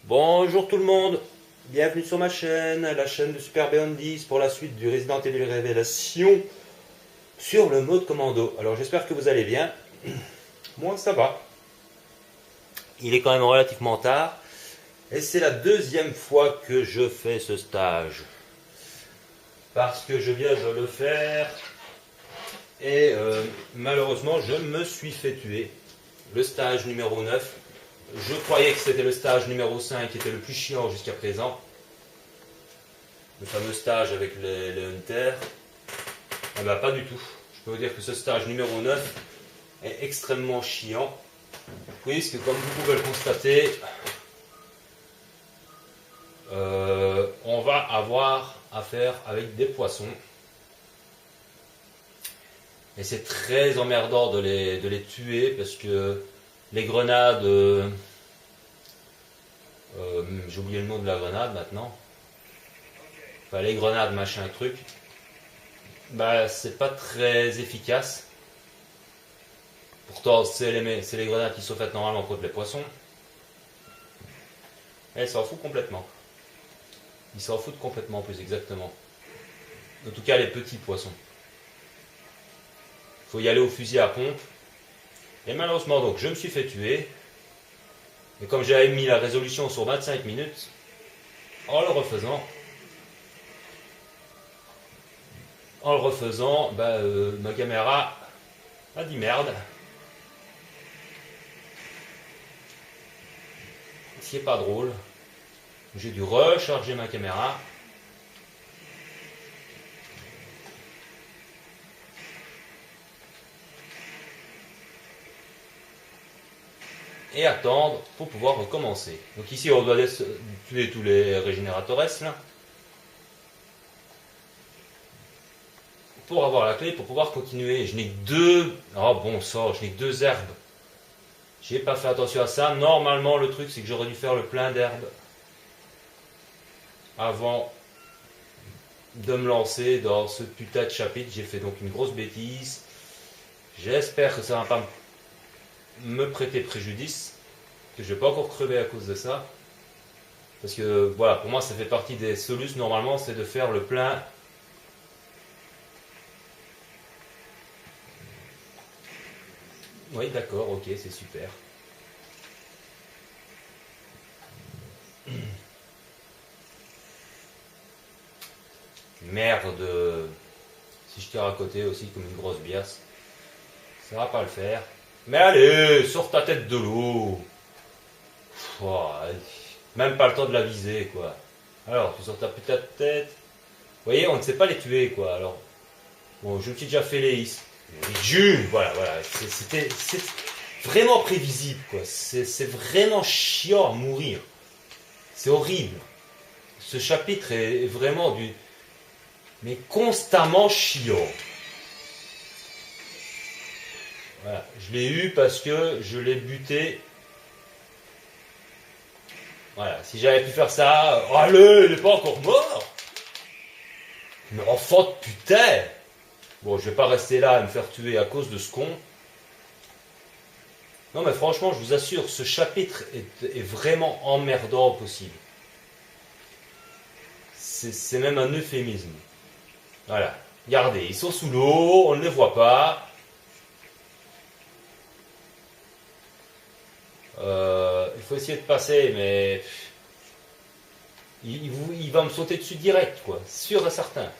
Bonjour tout le monde, bienvenue sur ma chaîne, la chaîne de Super Beyond 10 pour la suite du Resident Evil Révélation sur le mode commando. Alors j'espère que vous allez bien, moi ça va. Il est quand même relativement tard et c'est la deuxième fois que je fais ce stage. Parce que je viens de le faire et malheureusement je me suis fait tuer. Le stage numéro 9. Je croyais que c'était le stage numéro 5 qui était le plus chiant jusqu'à présent. Le fameux stage avec les hunters. Eh ben, pas du tout. Je peux vous dire que ce stage numéro 9 est extrêmement chiant. Puisque comme vous pouvez le constater, on va avoir affaire avec des poissons. Et c'est très emmerdant de les tuer parce que les grenades, j'ai oublié le nom de la grenade maintenant. Enfin, les grenades machin truc, bah c'est pas très efficace. Pourtant c'est les grenades qui sont faites normalement contre les poissons. Et ils s'en foutent complètement. Ils s'en foutent complètement plus exactement. En tout cas les petits poissons. Il faut y aller au fusil à pompe. Et malheureusement donc je me suis fait tuer. Et comme j'avais mis la résolution sur 25 minutes, en le refaisant, ma caméra a dit merde. Ce qui n'est pas drôle. J'ai dû recharger ma caméra. Et attendre pour pouvoir recommencer. Donc ici on doit tuer tous les régénérateurs là, pour avoir la clé pour pouvoir continuer. Je n'ai que deux. Oh bon sang, je n'ai que deux herbes. J'ai pas fait attention à ça. Normalement le truc c'est que j'aurais dû faire le plein d'herbes avant de me lancer dans ce putain de chapitre. J'ai fait donc une grosse bêtise. J'espère que ça va pas me prêter préjudice, que je vais pas encore crever à cause de ça, parce que voilà, pour moi ça fait partie des solus normalement, c'est de faire le plein. Oui d'accord, ok, c'est super. Merde, si je tire à côté aussi comme une grosse biasse, ça va pas le faire. Mais allez, sors ta tête de l'eau. Même pas le temps de la viser, quoi. Alors, tu sors ta putain de tête. Vous voyez, on ne sait pas les tuer, quoi. Alors, bon, je me suis déjà fait les is. Voilà. C'est vraiment prévisible, quoi. C'est vraiment chiant à mourir. C'est horrible. Ce chapitre est vraiment mais constamment chiant. Voilà, je l'ai eu parce que je l'ai buté. Voilà, si j'avais pu faire ça, allez, il n'est pas encore mort. Mais enfant de putain. Bon, je vais pas rester là à me faire tuer à cause de ce con. Non mais franchement, je vous assure, ce chapitre est vraiment emmerdant possible. C'est même un euphémisme. Voilà, regardez, ils sont sous l'eau, on ne les voit pas. Il faut essayer de passer, mais il va me sauter dessus direct, quoi, sûr et certain.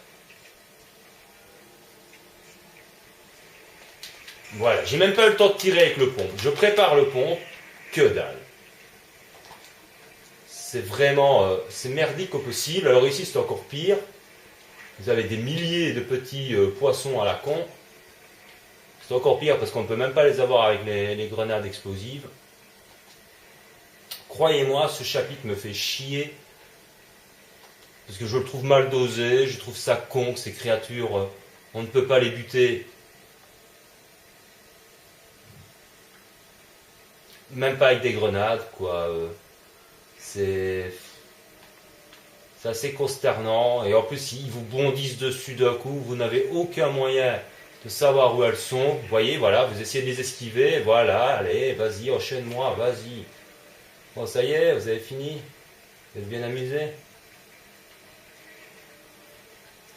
Voilà, j'ai même pas eu le temps de tirer avec le pompe. Je prépare le pompe, que dalle. C'est vraiment, c'est merdique au possible. Alors ici c'est encore pire. Vous avez des milliers de petits poissons à la con. C'est encore pire parce qu'on ne peut même pas les avoir avec les grenades explosives. Croyez-moi, ce chapitre me fait chier. Parce que je le trouve mal dosé, je trouve ça con que ces créatures, on ne peut pas les buter. Même pas avec des grenades, quoi. C'est assez consternant. Et en plus, ils vous bondissent dessus d'un coup. Vous n'avez aucun moyen de savoir où elles sont. Vous voyez, voilà, vous essayez de les esquiver. Voilà, allez, vas-y, enchaîne-moi, vas-y. Bon, ça y est, vous avez fini. Vous êtes bien amusé?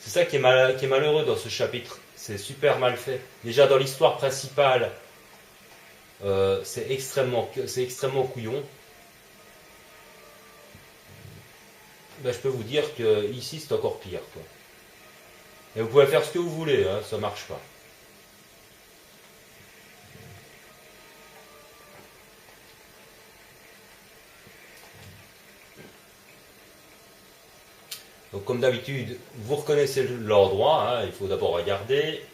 C'est ça qui est malheureux dans ce chapitre. C'est super mal fait. Déjà dans l'histoire principale, c'est extrêmement couillon. Ben, je peux vous dire que ici c'est encore pire, quoi. Et vous pouvez faire ce que vous voulez, hein, ça marche pas. Donc comme d'habitude, vous reconnaissez l'endroit, hein, il faut d'abord regarder.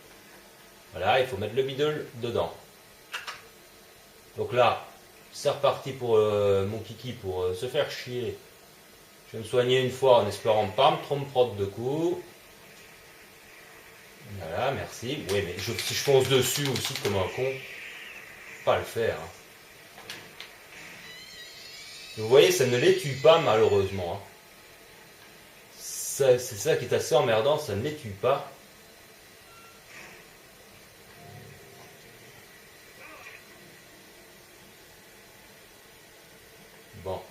Voilà, il faut mettre le bidule dedans. Donc là, c'est reparti pour mon kiki pour se faire chier. Je vais me soigner une fois en espérant ne pas me tromper de coups. Voilà, merci. Oui, mais si je fonce dessus aussi comme un con, pas le faire. Hein. Vous voyez, ça ne les tue pas malheureusement. Hein. C'est ça qui est assez emmerdant, ça ne les tue pas. Bon.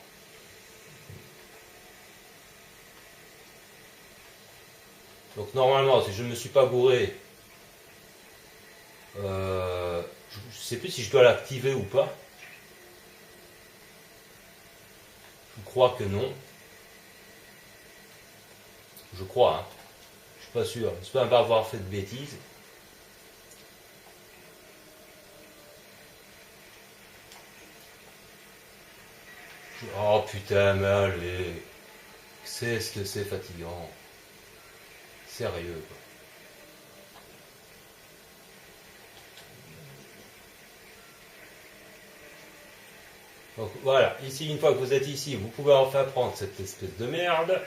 Donc normalement, si je ne me suis pas gouré, je ne sais plus si je dois l'activer ou pas. Je crois que non. Je crois, hein. Je suis pas sûr. J'espère pas avoir fait de bêtises. Oh putain, mais allez. C'est ce que c'est fatigant. Sérieux, quoi. Donc voilà, ici, une fois que vous êtes ici, vous pouvez enfin prendre cette espèce de merde.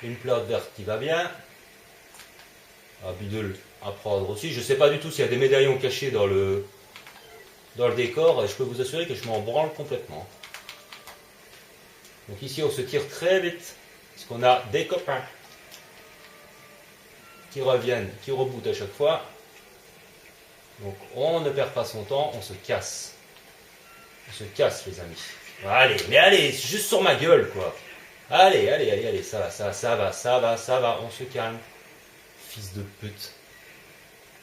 Une plante verte qui va bien. Un bidule à prendre aussi. Je ne sais pas du tout s'il y a des médaillons cachés dans le décor. Et je peux vous assurer que je m'en branle complètement. Donc ici, on se tire très vite. Parce qu'on a des copains qui reviennent, qui rebootent à chaque fois. Donc on ne perd pas son temps, on se casse. On se casse, les amis. Allez, mais allez, juste sur ma gueule, quoi. Allez, ça va, on se calme. Fils de pute.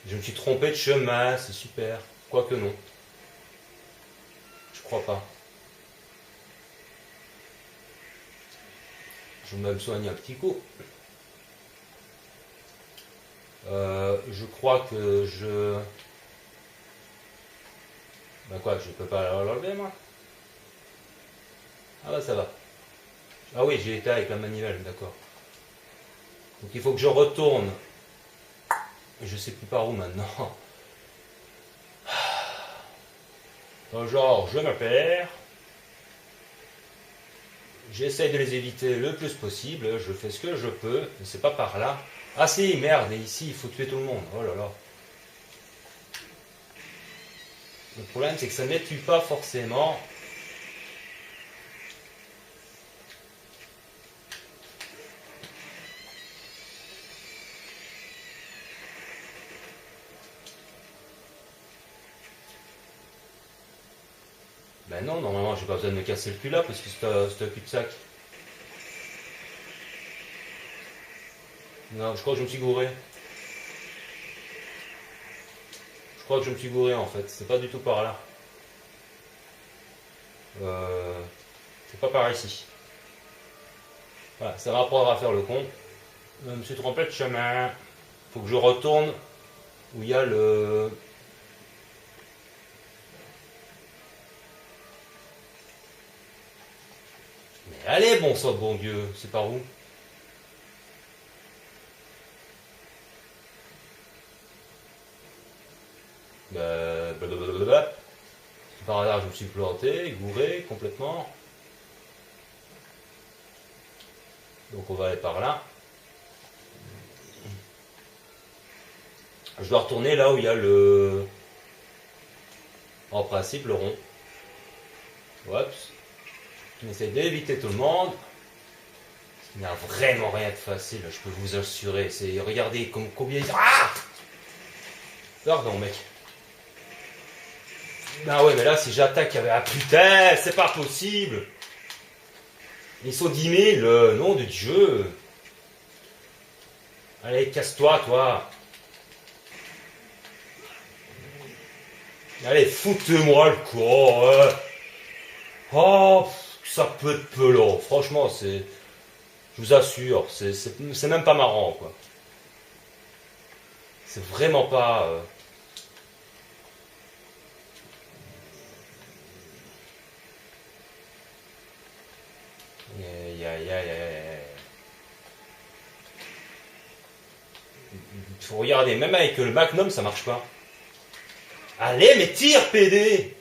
Je me suis trompé de chemin, c'est super. Quoique non. Je crois pas. Je vais me soigner un petit coup. Je crois que je... Ben quoi, je peux pas l'enlever, moi? Ah bah ça va. Ah oui, j'ai été avec la manivelle, d'accord. Donc il faut que je retourne. Et je sais plus par où maintenant. Genre, je me perds. J'essaie de les éviter le plus possible. Je fais ce que je peux. Mais c'est pas par là. Ah si, merde, et ici, il faut tuer tout le monde. Oh là là. Le problème, c'est que ça ne les tue pas forcément. Ben non, normalement, j'ai pas besoin de me casser le cul là, parce que c'est un cul-de-sac. Non, je crois que je me suis gouré. Je crois que je me suis gouré en fait, c'est pas du tout par là. C'est pas par ici. Voilà, ça va apprendre à faire le con. Je me suis trompé de chemin. Faut que je retourne où il y a le... Mais allez, bon sang de bon Dieu, c'est par où? Blablabla. Par hasard, je me suis planté, gouré complètement. Donc on va aller par là. Je dois retourner là où il y a le... En principe, le rond. Oups. On essaie d'éviter tout le monde. Il n'y a vraiment rien de facile, je peux vous assurer. C'est... Regardez combien... Ah! Pardon, mec. Ah ouais, mais là, si j'attaque avec... Ah putain, c'est pas possible! Ils sont 10 000, nom de Dieu. Allez, casse-toi, toi. Allez, foutez-moi le corps. Oh, ça peut être pelant. Franchement, c'est... Je vous assure, c'est même pas marrant, quoi. C'est vraiment pas... Faut regarder, même avec le Magnum, ça marche pas. Allez, mais tire, PD!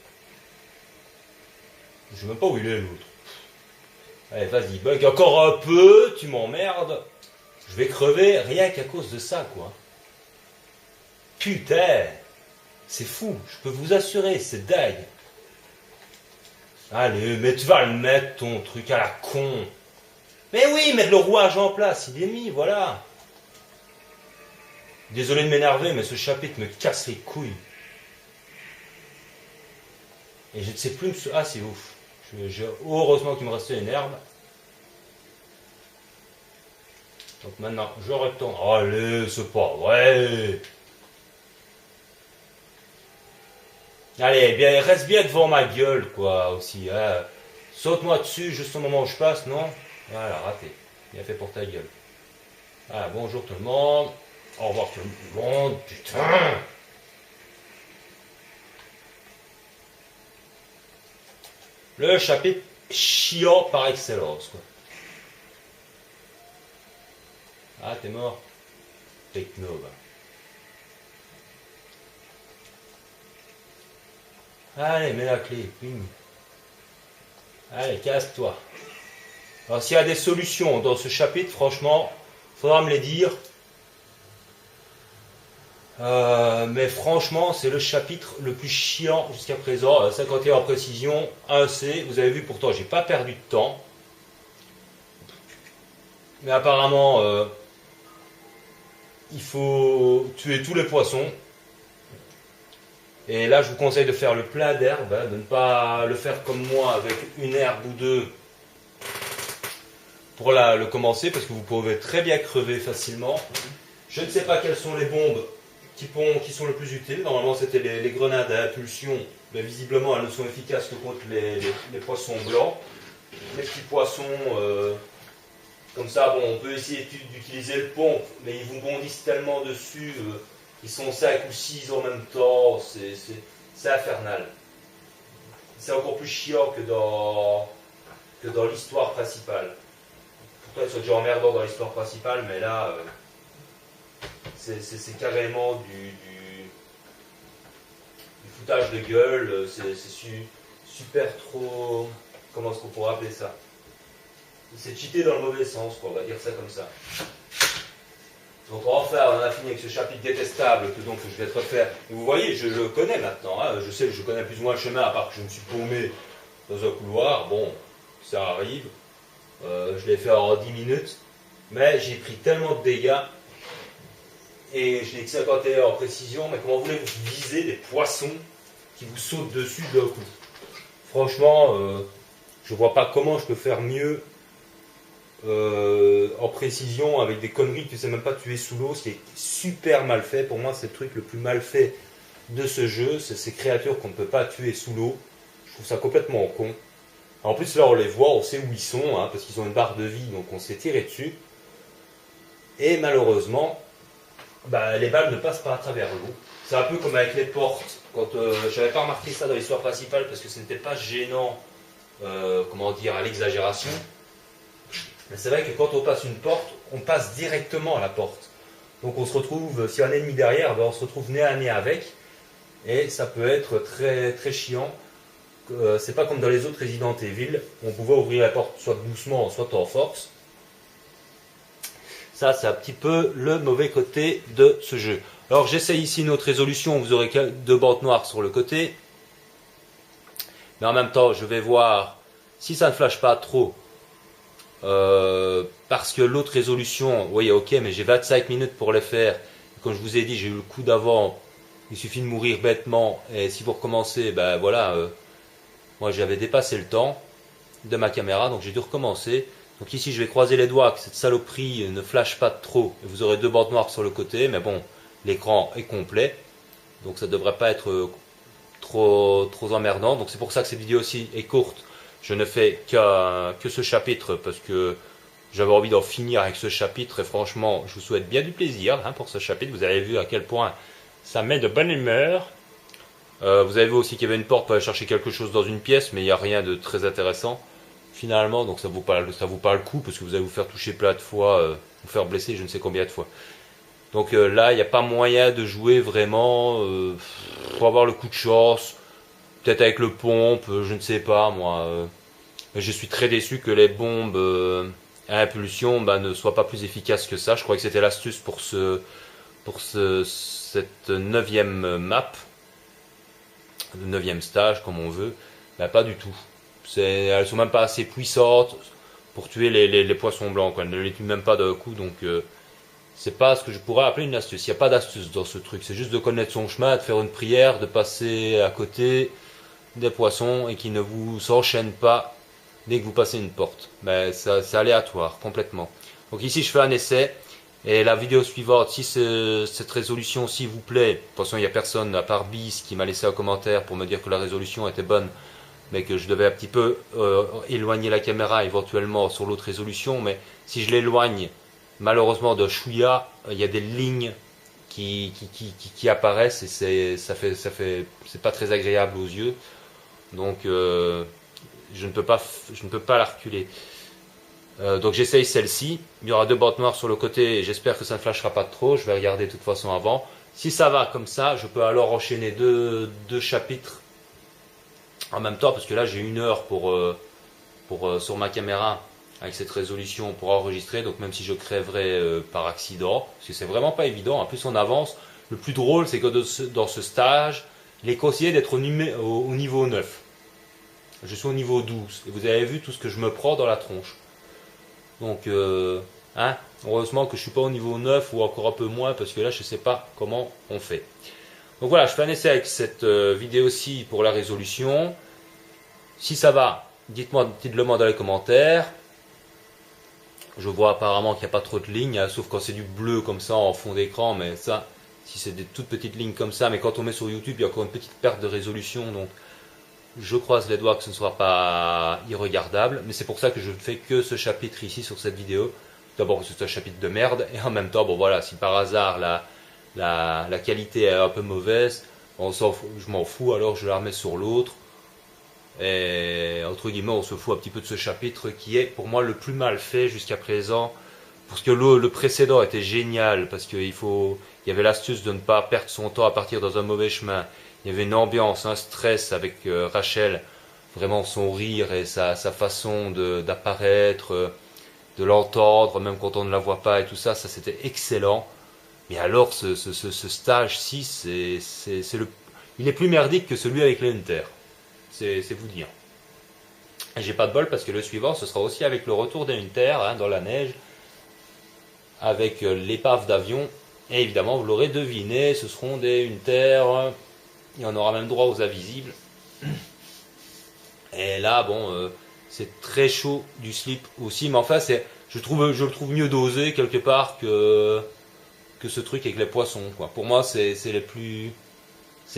Je sais même pas où il est, l'autre. Allez, vas-y, bug encore un peu, tu m'emmerdes. Je vais crever rien qu'à cause de ça, quoi. Putain! C'est fou, je peux vous assurer, c'est dingue. Allez, mais tu vas le mettre, ton truc à la con. Mais oui, mettre le rouage en place, il est mis, voilà. Désolé de m'énerver, mais ce chapitre me casse les couilles. Et je ne sais plus... Ah, c'est ouf. Heureusement qu'il me restait une herbe. Donc maintenant, je retourne. Allez, c'est pas vrai. Allez, bien, reste bien devant ma gueule, quoi, aussi. Hein. Saute-moi dessus, juste au moment où je passe, non? Voilà, raté. Bien fait pour ta gueule. Ah, bonjour tout le monde. Au revoir tout le monde, putain. Le chapitre chiant par excellence, quoi. Ah, t'es mort. Techno, bah. Allez, mets la clé. Ping. Allez, casse-toi. Alors, s'il y a des solutions dans ce chapitre, franchement, faudra me les dire. Mais franchement, c'est le chapitre le plus chiant jusqu'à présent. 51 en précision, 1C. Vous avez vu, pourtant, j'ai pas perdu de temps. Mais apparemment, il faut tuer tous les poissons. Et là, je vous conseille de faire le plat d'herbe, hein, de ne pas le faire comme moi avec une herbe ou deux pour le commencer, parce que vous pouvez très bien crever facilement. Je ne sais pas quelles sont les bombes qui sont le plus utiles. Normalement, c'était les grenades à impulsion, mais visiblement, elles ne sont efficaces que contre les poissons blancs. Les petits poissons, comme ça, bon, on peut essayer d'utiliser le pompe, mais ils vous bondissent tellement dessus, ils sont 5 ou 6 en même temps, c'est infernal. C'est encore plus chiant que dans l'histoire principale. Pourtant, ils sont déjà emmerdants dans l'histoire principale, mais là, c'est carrément du foutage de gueule, c'est super trop... Comment est-ce qu'on pourrait appeler ça? C'est cheaté dans le mauvais sens, quoi, on va dire ça comme ça. Donc enfin, on en a fini avec ce chapitre détestable que donc je vais te refaire. Et vous voyez, je le connais maintenant, hein, je sais que je connais plus ou moins le chemin, à part que je me suis paumé dans un couloir, bon, ça arrive. Je l'ai fait en 10 minutes, mais j'ai pris tellement de dégâts, et je n'ai que 51 en précision, mais comment voulez-vous viser des poissons qui vous sautent dessus d'un coup? Franchement, je vois pas comment je peux faire mieux en précision avec des conneries que tu sais même pas tuer sous l'eau, ce qui est super mal fait. Pour moi, c'est le truc le plus mal fait de ce jeu, c'est ces créatures qu'on ne peut pas tuer sous l'eau. Je trouve ça complètement con. En plus, là, on les voit, on sait où ils sont, hein, parce qu'ils ont une barre de vie, donc on s'est tiré dessus. Et malheureusement, bah, les balles ne passent pas à travers l'eau. C'est un peu comme avec les portes. Quand j'avais pas remarqué ça dans l'histoire principale parce que ce n'était pas gênant, comment dire, à l'exagération. Mais c'est vrai que quand on passe une porte, on passe directement à la porte. Donc on se retrouve, s'il y a un ennemi derrière, ben on se retrouve nez à nez avec. Et ça peut être très, très chiant. C'est pas comme dans les autres Resident Evil. On pouvait ouvrir la porte soit doucement, soit en force. Ça, c'est un petit peu le mauvais côté de ce jeu. Alors j'essaye ici une autre résolution. Vous aurez deux bandes noires sur le côté. Mais en même temps, je vais voir si ça ne flash pas trop. Parce que l'autre résolution, oui ok, mais j'ai 25 minutes pour le faire. Comme je vous ai dit, j'ai eu le coup d'avant. Il suffit de mourir bêtement. Et si vous recommencez, ben voilà, moi j'avais dépassé le temps. de ma caméra, donc j'ai dû recommencer. Donc ici je vais croiser les doigts que cette saloperie ne flash pas trop, et vous aurez deux bandes noires sur le côté, mais bon, l'écran est complet, donc ça ne devrait pas être trop emmerdant. Donc c'est pour ça que cette vidéo aussi est courte. Je ne fais que ce chapitre parce que j'avais envie d'en finir avec ce chapitre, et franchement je vous souhaite bien du plaisir pour ce chapitre. Vous avez vu à quel point ça met de bonne humeur. Vous avez vu aussi qu'il y avait une porte pour aller chercher quelque chose dans une pièce, mais il n'y a rien de très intéressant finalement, donc ça vaut pas le coup, parce que vous allez vous faire toucher plein de fois, vous faire blesser je ne sais combien de fois. Donc là il n'y a pas moyen de jouer vraiment, pour avoir le coup de chance, peut-être avec le pompe, je ne sais pas moi. Je suis très déçu que les bombes à impulsion ne soient pas plus efficaces que ça. Je crois que c'était l'astuce pour cette 9e map, le 9e stage comme on veut. Pas du tout. Elles sont même pas assez puissantes pour tuer les poissons blancs, quoi. Elles ne les tuent même pas d'un coup, donc c'est pas ce que je pourrais appeler une astuce. Il n'y a pas d'astuce dans ce truc, c'est juste de connaître son chemin, de faire une prière, de passer à côté des poissons et qui ne vous s'enchaînent pas dès que vous passez une porte. C'est aléatoire, complètement. Donc ici je fais un essai, et la vidéo suivante, si cette résolution s'il vous plaît, de toute façon il n'y a personne à part Bis qui m'a laissé un commentaire pour me dire que la résolution était bonne, mais que je devais un petit peu éloigner la caméra éventuellement sur l'autre résolution, mais si je l'éloigne malheureusement de chouïa, il y a des lignes qui apparaissent, et c'est pas très agréable aux yeux, donc je ne peux pas la reculer. Donc j'essaye celle-ci, il y aura deux bandes noires sur le côté, et j'espère que ça ne flashera pas trop, je vais regarder de toute façon avant. Si ça va comme ça, je peux alors enchaîner deux chapitres en même temps, parce que là j'ai 1 heure sur ma caméra avec cette résolution pour enregistrer, donc même si je crèverais par accident, parce que c'est vraiment pas évident, en plus on avance. Le plus drôle c'est que dans ce stage, il est conseillé d'être au niveau 9. Je suis au niveau 12, et vous avez vu tout ce que je me prends dans la tronche. Donc heureusement que je suis pas au niveau 9 ou encore un peu moins, parce que là je sais pas comment on fait. Donc voilà, je fais un essai avec cette vidéo-ci pour la résolution. Si ça va, dites-le moi dans les commentaires. Je vois apparemment qu'il n'y a pas trop de lignes, sauf quand c'est du bleu comme ça en fond d'écran, mais ça, si c'est des toutes petites lignes comme ça, mais quand on met sur YouTube, il y a encore une petite perte de résolution, donc je croise les doigts que ce ne soit pas irregardable, mais c'est pour ça que je ne fais que ce chapitre ici sur cette vidéo. D'abord que c'est un chapitre de merde, et en même temps, bon voilà, si par hasard la qualité est un peu mauvaise, je m'en fous, alors je la remets sur l'autre. Et entre guillemets, on se fout un petit peu de ce chapitre qui est pour moi le plus mal fait jusqu'à présent. Parce que le précédent était génial, parce qu'il y avait l'astuce de ne pas perdre son temps à partir dans un mauvais chemin. Il y avait une ambiance, un stress avec Rachel, vraiment son rire et sa façon d'apparaître, de l'entendre, même quand on ne la voit pas et tout ça, ça c'était excellent. Mais alors ce stage 6, il est plus merdique que celui avec les Hunter. C'est vous dire. Et j'ai pas de bol parce que le suivant, ce sera aussi avec le retour des Hunter, dans la neige, avec l'épave d'avion. Et évidemment, vous l'aurez deviné, ce seront des Hunter. Il y en aura même droit aux invisibles. Et là, bon, c'est très chaud du slip aussi. Mais enfin, je le trouve mieux dosé quelque part que ce truc avec les poissons, quoi. Pour moi, c'est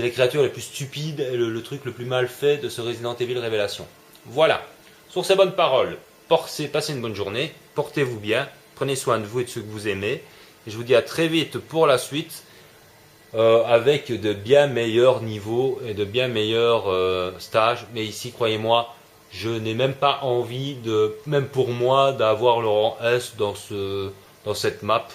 les créatures les plus stupides et le truc le plus mal fait de ce Resident Evil Révélation. Voilà. Sur ces bonnes paroles, passez une bonne journée, portez-vous bien, prenez soin de vous et de ceux que vous aimez. Et je vous dis à très vite pour la suite, avec de bien meilleurs niveaux et de bien meilleurs stages. Mais ici, croyez-moi, je n'ai même pas envie, même pour moi, d'avoir le rang S dans cette map.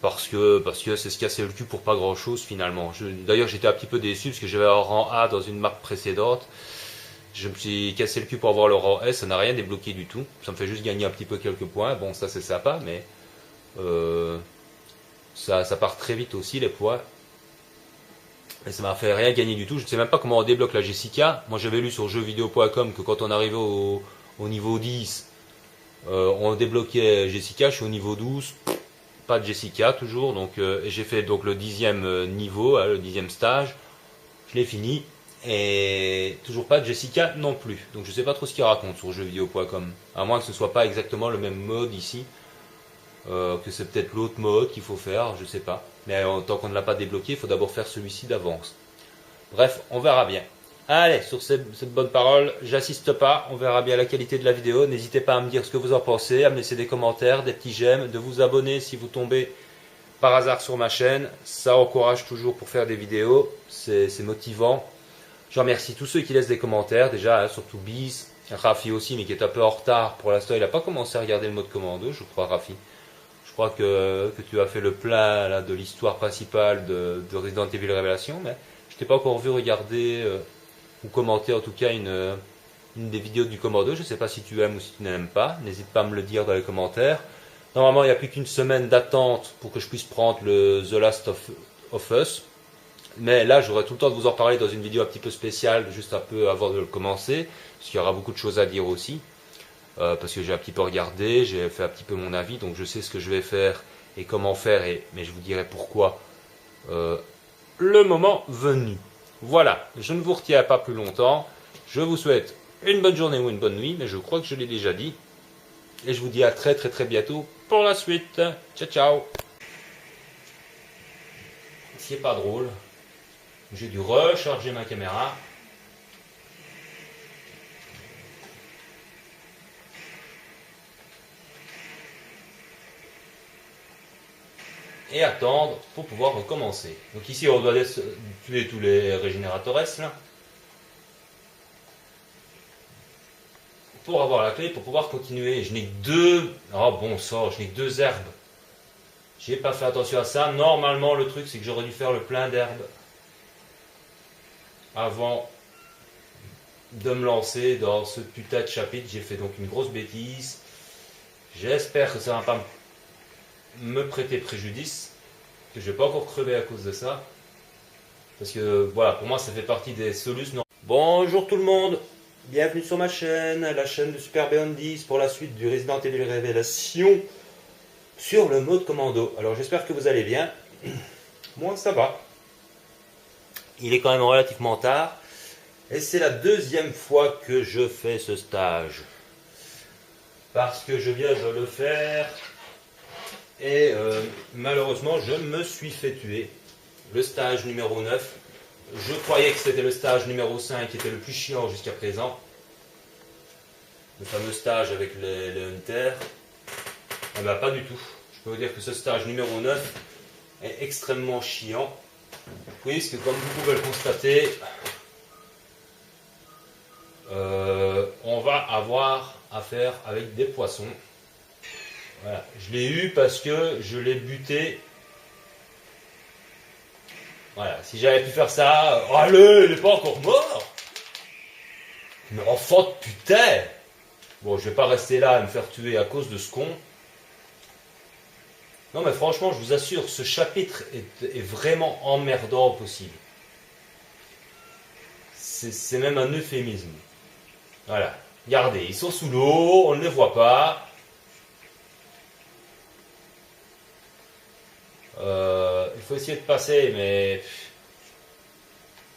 Parce que c'est se casser le cul pour pas grand chose finalement. D'ailleurs j'étais un petit peu déçu parce que j'avais un rang A dans une map précédente. Je me suis cassé le cul pour avoir le rang S, ça n'a rien débloqué du tout. Ça me fait juste gagner un petit peu quelques points. Bon ça c'est sympa, mais ça part très vite aussi les points. Et ça m'a fait rien gagner du tout. Je ne sais même pas comment on débloque la Jessica. Moi j'avais lu sur jeuxvideo.com que quand on arrivait au niveau 10, on débloquait Jessica. Je suis au niveau 12. Pas de Jessica toujours, donc j'ai fait donc le 10e niveau, le 10e stage, je l'ai fini, Et toujours pas de Jessica non plus. Donc je sais pas trop ce qu'il raconte sur jeuxvideo.com. À moins que ce soit pas exactement le même mode ici. Que c'est peut-être l'autre mode qu'il faut faire, je sais pas. Mais tant qu'on ne l'a pas débloqué, il faut d'abord faire celui-ci d'avance. Bref, on verra bien. Allez, sur cette bonne parole, j'assiste pas, on verra bien la qualité de la vidéo. N'hésitez pas à me dire ce que vous en pensez, à me laisser des commentaires, des petits j'aime, de vous abonner si vous tombez par hasard sur ma chaîne. Ça encourage toujours pour faire des vidéos, c'est motivant. Je remercie tous ceux qui laissent des commentaires, déjà, hein, surtout Bis, Rafi aussi, mais qui est un peu en retard pour l'instant. Il n'a pas commencé à regarder le mode commando, je crois, Rafi. Je crois que tu as fait le plein là, de l'histoire principale de Resident Evil Révélation, mais je t'ai pas encore vu regarder ou commenter en tout cas une des vidéos du commando. Je ne sais pas si tu aimes ou si tu n'aimes pas. N'hésite pas à me le dire dans les commentaires. Normalement, il n'y a plus qu'une semaine d'attente pour que je puisse prendre le The Last of Us. Mais là, j'aurai tout le temps de vous en parler dans une vidéo un petit peu spéciale, juste un peu avant de le commencer, parce qu'il y aura beaucoup de choses à dire aussi. Parce que j'ai un petit peu regardé, j'ai fait un petit peu mon avis, donc je sais ce que je vais faire et comment faire, mais je vous dirai pourquoi le moment venu. Voilà, je ne vous retiens pas plus longtemps. Je vous souhaite une bonne journée ou une bonne nuit, mais je crois que je l'ai déjà dit. Et je vous dis à très très très bientôt pour la suite. Ciao ciao. Ce qui n'est pas drôle, j'ai dû recharger ma caméra. Et attendre pour pouvoir recommencer. Donc ici on doit tuer tous les régénérateurs là, pour avoir la clé pour pouvoir continuer. Je n'ai que deux. Oh bon sang, je n'ai que deux herbes. J'ai pas fait attention à ça. Normalement le truc c'est que j'aurais dû faire le plein d'herbes avant de me lancer dans ce putain de chapitre. J'ai fait donc une grosse bêtise. J'espère que ça va pas me prêter préjudice, que je vais pas encore crever à cause de ça, parce que voilà, pour moi ça fait partie des solus. Bonjour tout le monde, bienvenue sur ma chaîne, la chaîne de Super Beyond 10 pour la suite du Resident Evil Révélation sur le mode commando. Alors j'espère que vous allez bien. Moi ça va, il est quand même relativement tard et c'est la deuxième fois que je fais ce stage, parce que je viens de le faire. Et malheureusement, je me suis fait tuer. Le stage numéro 9. Je croyais que c'était le stage numéro 5 qui était le plus chiant jusqu'à présent. Le fameux stage avec les hunters. Eh bien, pas du tout. Je peux vous dire que ce stage numéro 9 est extrêmement chiant. Puisque, comme vous pouvez le constater, on va avoir affaire avec des poissons. Voilà. Je l'ai eu parce que je l'ai buté. Voilà, si j'avais pu faire ça, allez, il n'est pas encore mort. Mais enfant de putain. Bon, je vais pas rester là à me faire tuer à cause de ce con. Non mais franchement, je vous assure, ce chapitre est vraiment emmerdant au possible. C'est même un euphémisme. Voilà, regardez, ils sont sous l'eau, on ne les voit pas. Il faut essayer de passer, mais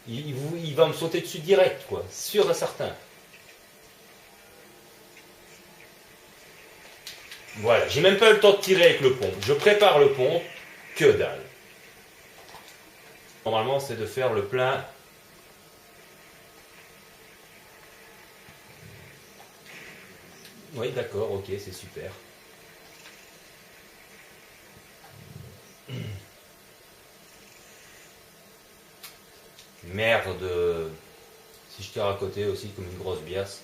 il va me sauter dessus direct, quoi, sûr et certain. Voilà, j'ai même pas eu le temps de tirer avec le pont. Je prépare le pont, que dalle. Normalement, c'est de faire le plein. Oui, d'accord, ok, c'est super. Merde, si je tire à côté aussi comme une grosse biasse,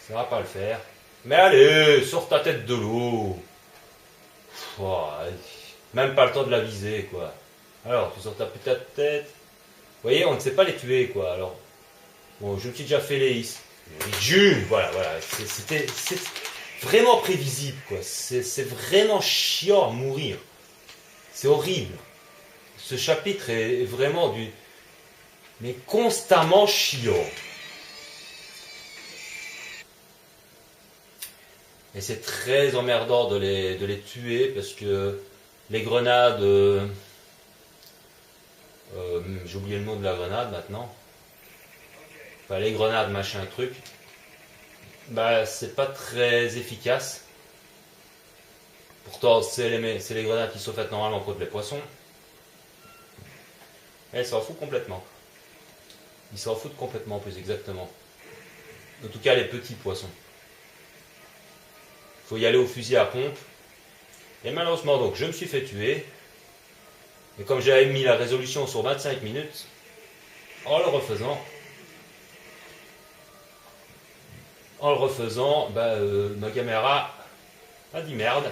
ça va pas le faire. Mais allez, sors ta tête de l'eau. Même pas le temps de la viser, quoi. Alors, tu sors ta putain de tête. Vous voyez, on ne sait pas les tuer, quoi. Alors, bon, je me suis déjà fait les is. Voilà. C'est vraiment prévisible, quoi. C'est vraiment chiant à mourir. C'est horrible. Ce chapitre est vraiment mais constamment chiant. Et c'est très emmerdant de les tuer parce que les grenades... j'ai oublié le nom de la grenade maintenant. enfin, les grenades, machin, truc, bah c'est pas très efficace. Pourtant, c'est les grenades qui sont faites normalement contre les poissons. Et ils s'en foutent complètement. Ils s'en foutent complètement, plus exactement. En tout cas, les petits poissons. Il faut y aller au fusil à pompe. Et malheureusement, donc, je me suis fait tuer. Et comme j'avais mis la résolution sur 25 minutes, en le refaisant, bah, ma caméra a dit merde.